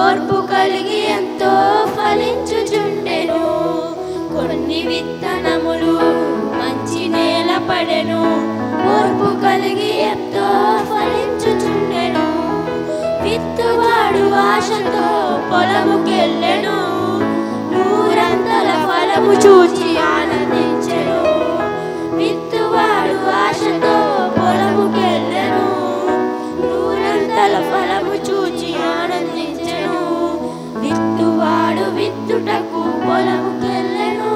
ఓర్పు కలిగి ఎంతో ఫలించుచుండెను. కొన్ని విత్తనములు మంచి నేల పడెను, ఓర్పు కలిగి ఎంతో ఫలించుచుండెను. విత్తువాడు ఆశతో పొలముకెళ్ళెను, నూరంతల ఫలము చూచి ఆనందించెను. విత్తువాడు ఆశతో పొలముకెళ్ళెను, నూరంతల ఫలము చూచి ఆనందించెను. విత్తువాడు విత్తుటకు పొలముకెళ్ళెను,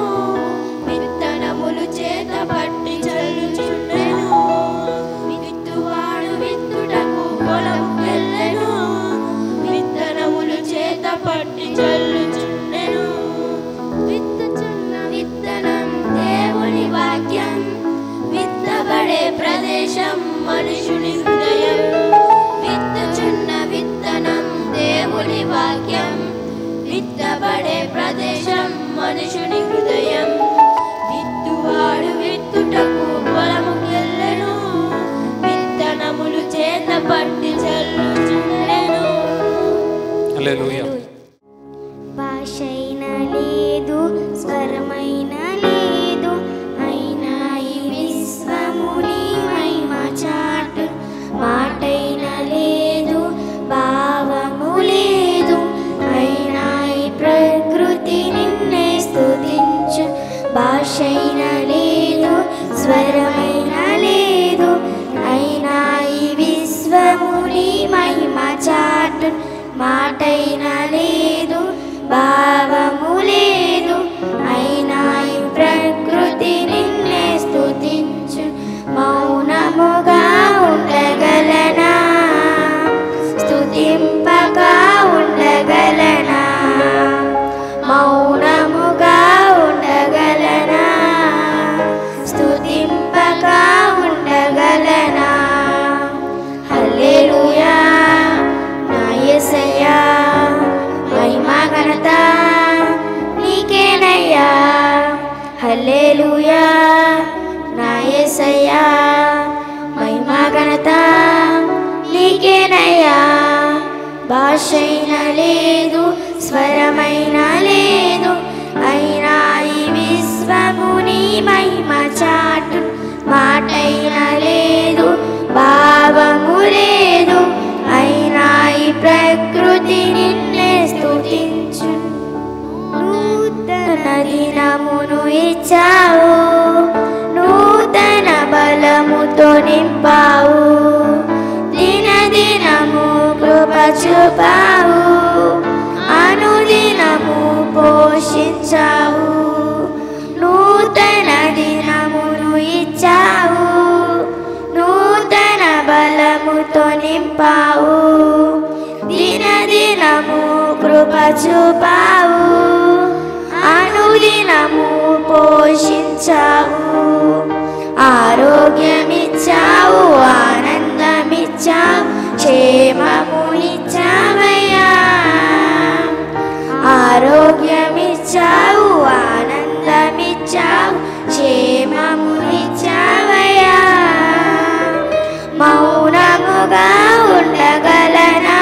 విత్తనములు చేత పట్టి చల్లుచుండెను. విత్తువాడు విత్తుటకు పొలముకెళ్ళెను, విత్తనములు చేత పట్టి చల్లుచుండెను. విత్తుచున్న విత్తనం దేవుని వాక్యం, విత్తబడే ప్రదేశం మనుషుని హృదయం. విత్తుచున్న విత్తనం దేవుని వాక్యం, విత్తబడే ప్రదేశం మనుషుని హృదయం. విత్తువాడు విత్తుటకు పొలముకెళ్ళెను, విత్తనములు చేత పట్టి చల్లుచుండెను. హల్లెలూయా. భాషైన లేదు, స్వరమైన లేదు, అయినా ఈ విశ్వముని మహిమ చాటు. మాటైన లేదు, భావము లేదు, అయినా ఈ ప్రకృతి నిన్నే స్తుతించు. భాషైన లేదు, స్వరమైన లేదు, అయినా ఈ విశ్వముని మహిమ చాటు. మాటైన లేదు, భావము లేదు, అయినా ఈ ప్రకృతి నిన్నే స్తుతించు. మౌనముగా ఉండగలనా, స్తుతింపగా ఉండగలనా? మౌనముగా ఉండగలనా, స్తుతింపగా ఉండగలనా? హల్లెలూయా నా యేసయ్యా, మహిమ ఘనత నీకేనయ్యా. హల్లెలూయా నా యేసయ్యా, మహిమ ఘనత నీకేనయ్యా. భాషైన లేదు, స్వరమైన లేదు, అయినా ఈ విశ్వముని మహిమ చాటు. మాటైన లేదు, భావము లేదు, అయినా ఈ ప్రకృతి నిన్నే స్తుతించు. నూతన దినమును ఇచ్చావు, నూతన బలముతో నింపావు. దినదినము కృప చూపావు, అనుదినము పోషించావు. నూతన దినమును ఇచ్చావు, నూతన బలముతో నింపావు. దినదినము కృప చూపావు, అనుదినము పోషించావు. ఆరోగ్యమిచ్చావు, ఆనందమిచ్చావు, క్షేమమునిచ్చావయ్యా. ఆరోగ్యమిచ్చావు, ఆనందమిచ్చావు, క్షేమమునిచ్చావయ్యా. మౌనముగా ఉండగలనా,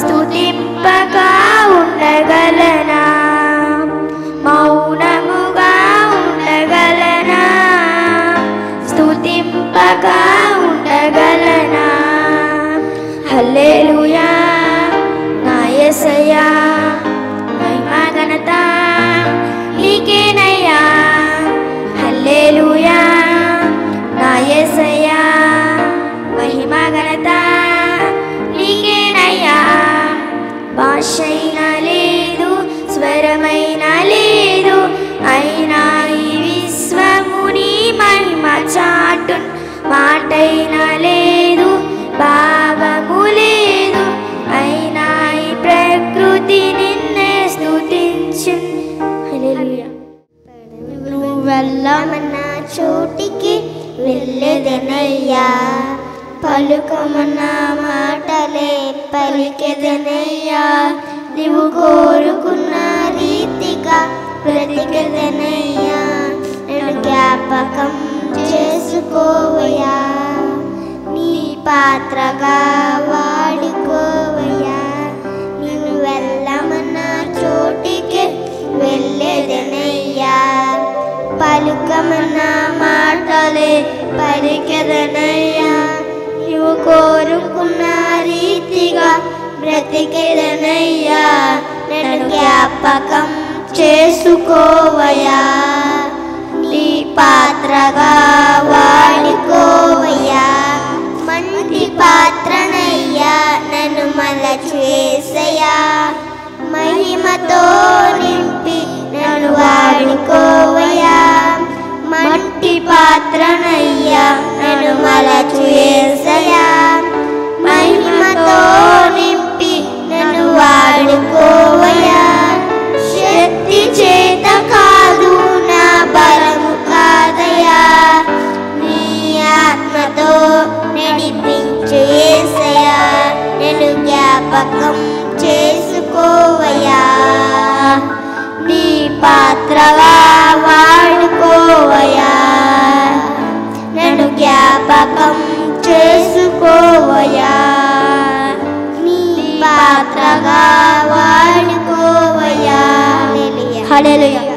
స్తుతింపగా ఉండగలనా? మౌనముగా ఉండగలనా, స్తుతింపగా ఉండగలనా? హల్లెలూయా నా యేసయ్యా, మహిమ ఘనత నీకేనయ్యా. హల్లెలూయా నా యేసయ్యా, మహిమ ఘనత నీకేనయ్యా. భాషైన లేదు, స్వరమైన లేదు, అయినా ఈ విశ్వముని మహిమ చాటు. మాటైన లేదు, భావము లేదు, అయినా ఈ ప్రకృతి నిన్నే స్తుతించు. హల్లెలూయా. నువ్వు వెళ్ళమన్న చోటికి వెళ్ళెదనయ్యా, పలుకమన్న మాటలే పలికెదనయ్యా. నీవు కోరుకున్న రీతిగా బ్రతికెదనయ్యా. నన్ను జ్ఞాపకం చేసుకోవయ్యా, నీ పాత్రగా వాడుకోవయ్యా. పలుకమన్న మాటలే పలికెదనయ్యా. నీవు కోరుకున్న రీతిగా బ్రతికెదనయ్యా. నన్ను జ్ఞాపకం చేసుకోవయ్యా. నీ పాత్రగా వాడుకోవయ్యా. మంటి పాత్రనయ్యా నన్ను మలచేసయ్యా. మహిమతో నింపి నన్ను వాడుకోవయ్యా. మట్టి పాత్రనయ్యా నన్ను మలచేసయ్యా. మహిమతో నింపి నన్ను వాడుకోవయ్యా. శక్తి చేత కాదు నా బలము కాదయ్యా. నీ ఆత్మతో నడిపించు యేసయ్యా. నన్ను జ్ఞాపకం చేసుకోవయ్యా. నీ పాత్రగా వాడుకోవయ్యా. నన్ను జ్ఞాపకం చేసుకోవయ్యా. నీ పాత్రగా వాడుకోవయ్యా. హల్లెలూయా.